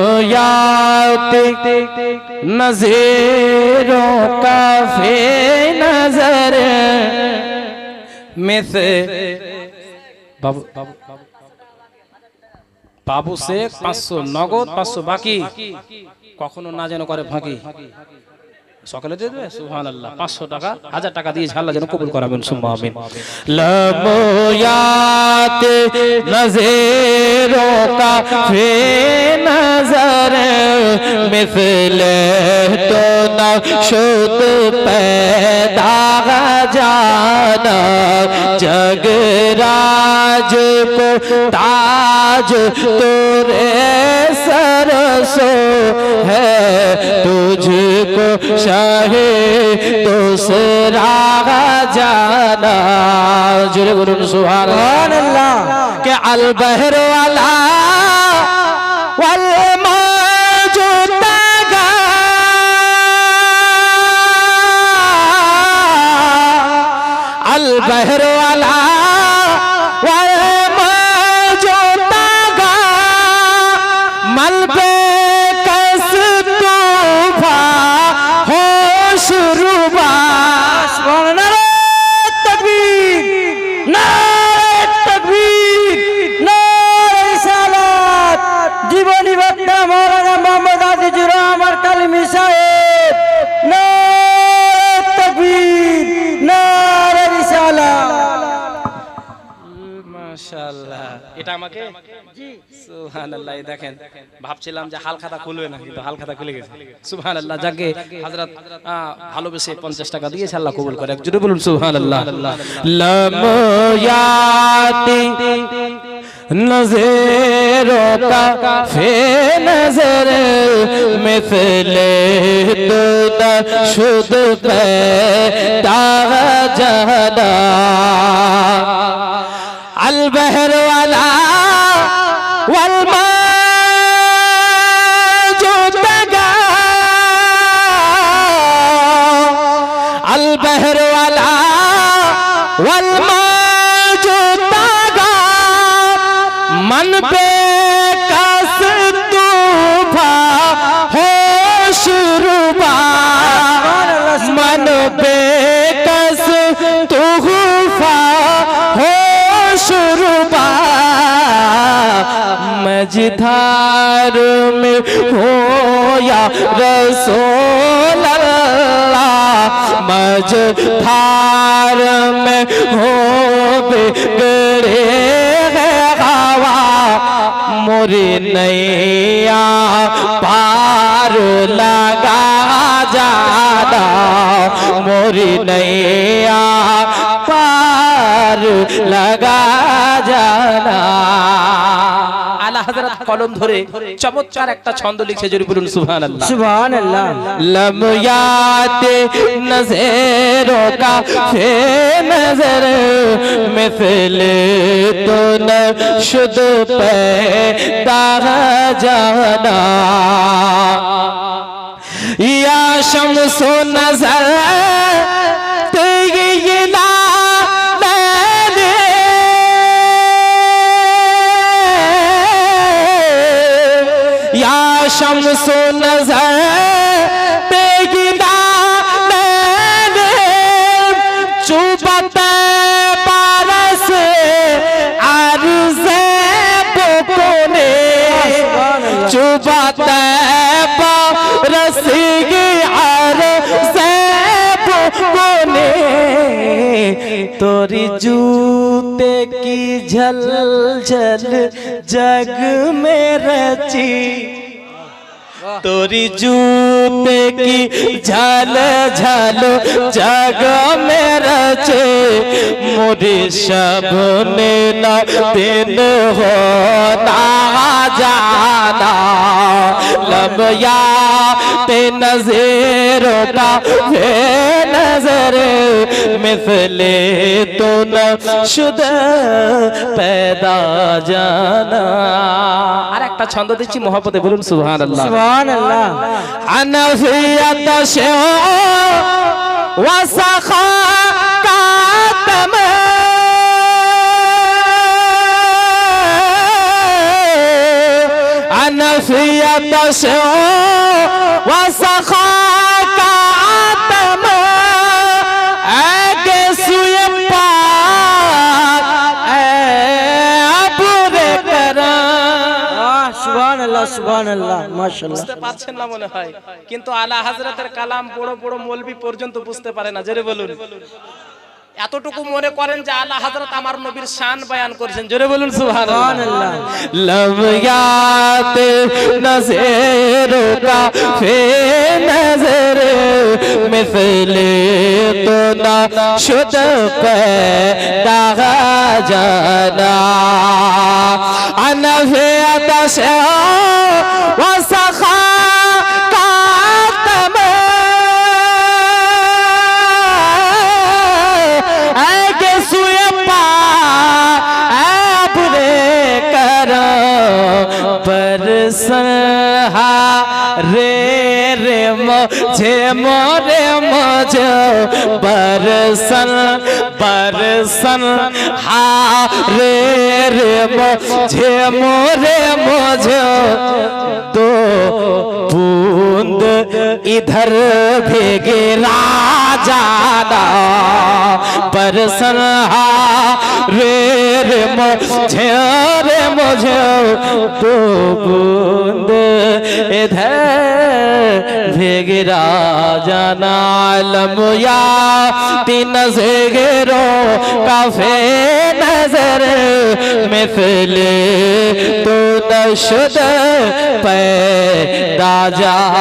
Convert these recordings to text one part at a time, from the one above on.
लम्याते नज़ीरों का फे नजर में से बाबू से 500 नगद 500 बाकी কখনো না যেন করে ফাঁকি সকালে দিয়ে দেবে সুবহানাল্লাহ 500 টাকা 1000 টাকা দিয়ে আল্লাহ যেন কবুল করাবেন সুম্মা আমিন লময়াত নজরো কা ফে নজর মিসলে তো না শুদ पैदा जाना जगराज को ताज तोरे सरसो है तुझको शाहे दूसरा जाना जुरे बोलूं सुभान अल्लाह के अल बहर वाला वल मौजूदा अल बहर वाला वल मौजूदा मल पे এটা আমাকে জি সুবহানাল্লাহ দেখেন ভাবছিলাম যে হাল খাতা খুলবে না কিন্তু হাল খাতা খুলে গেছে সুবহানাল্লাহ যাকে হযরত ভালোবেসে 50 টাকা দিয়েছে আল্লাহ কবুল করে একজোরে বলুন সুবহানাল্লাহ লময়াতি नज़रों का फे नजर मिसले तो शुद पैदा जाना अल बहर वाला वल मौजूदा अल बहर वाला वल मन पे कस तूफा हो शुरुबा मन पे कस तूफा हो शुरुबा मझधार में हो या रसूल अल्लाह मझधार में हो बिगड़े मोरी नैया पार लगा जाना मोरी नैया पार लगा जाना आला हजरत कलम धरे चमत्कार একটা ছন্দ লিখে জোরে বলুন সুবহানাল্লাহ সুবহানাল্লাহ लम्याते नज़रों का फे नजर मिसले तो न शुद पैदा जाना या शम्सो नजर तेगिला मैंने या शम्सो नजर तेगिला मैंने चुबते पारस अर्ज़े बोकोने चुबते रसीगी अर्ज़े बोकोने तोरी जूते की झलझल जग में रची तोरी जूते की झल झल जग में रचे मोरी शबने न दिन हो ना जाना लम्याते नज़रों का फे नजर मिसले तो न शुद पैदा जाना আর একটা ছন্দ দিচ্ছি মহব্বতে বলুন সুবহানাল্লাহ সুবহানাল্লাহ আনাফিয়াত শে ওয়াসাখা কাতম আনা आतश व सखा का आत्म आगे सुए पाक अबुरे करा। সুবহানাল্লাহ সুবহানাল্লাহ মাশাআল্লাহ। বুঝতে পারছেন না মনে হয়, কিন্তু আলা হযরতের কালাম বড় বড় মৌলবি পর্যন্ত বুঝতে পারে না। জোরে বলুন। এতটুকু মনে করেন যে আলা হযরত আমার নবীর শান বয়ান করেছেন। জোরে বলুন সুবহানাল্লাহ। লময়াত নজরো কা ফে নজর মিসলে তো না শুদ पैदा जाना अनफे आतश व सखा का तम आगे सुए पा अपने करो परसहा रे रे मुझे मोरे मुझे बरसन बरसन हा रे रे मुझे मोरे मुझे तो बूंद इधर भेगे राजाना बरसन हा रे रे मुझे रे मुझे तो बूंद इधर भेगे राजाना लमुया तीन ज़ेगरो काफे नजर मिसले तो नशद पैदा जाना।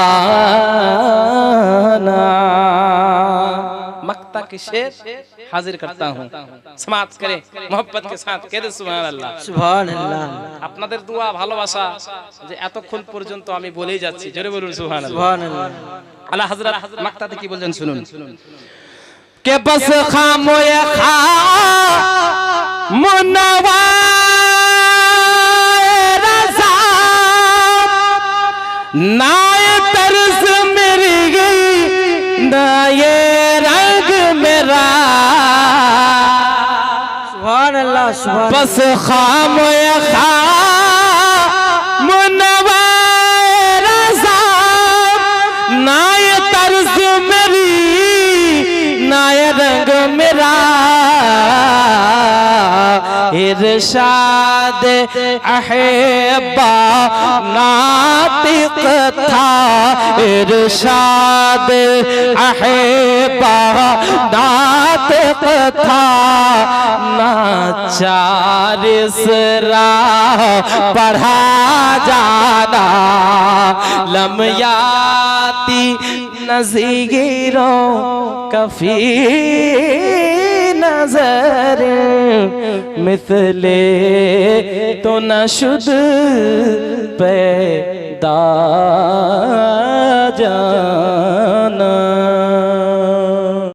मक्ता के शेर हाजिर करता हूँ, समाप्त करें मोहब्बत के साथ। कह दे सुभान अल्लाह সুবহান আল্লাহ। আপনাদের দোয়া ভালোবাসা যে এতক্ষণ পর্যন্ত আমি বলেই যাচ্ছি। জোরে বলুন সুবহান আল্লাহ। সুবহান আল্লাহ। আলা হযরত মাক্তাতে কি বলছেন শুনুন। के बस खामोए खा मुनवा रज़ा नाय तर्ज मेरी गई नाय रंग मेरा। সুবহান আল্লাহ সুবহান। बस खामोए खा मुनवा रज़ा नाय तर्ज मेरी नाय रंग मेरा। इरशाद अहबा नातिक था इरशाद अहबा नातिक था नाचार इसरा पढ़ा जाना लमयाती नज़ीरों कफी नजर मिसले तो न शुद पैदा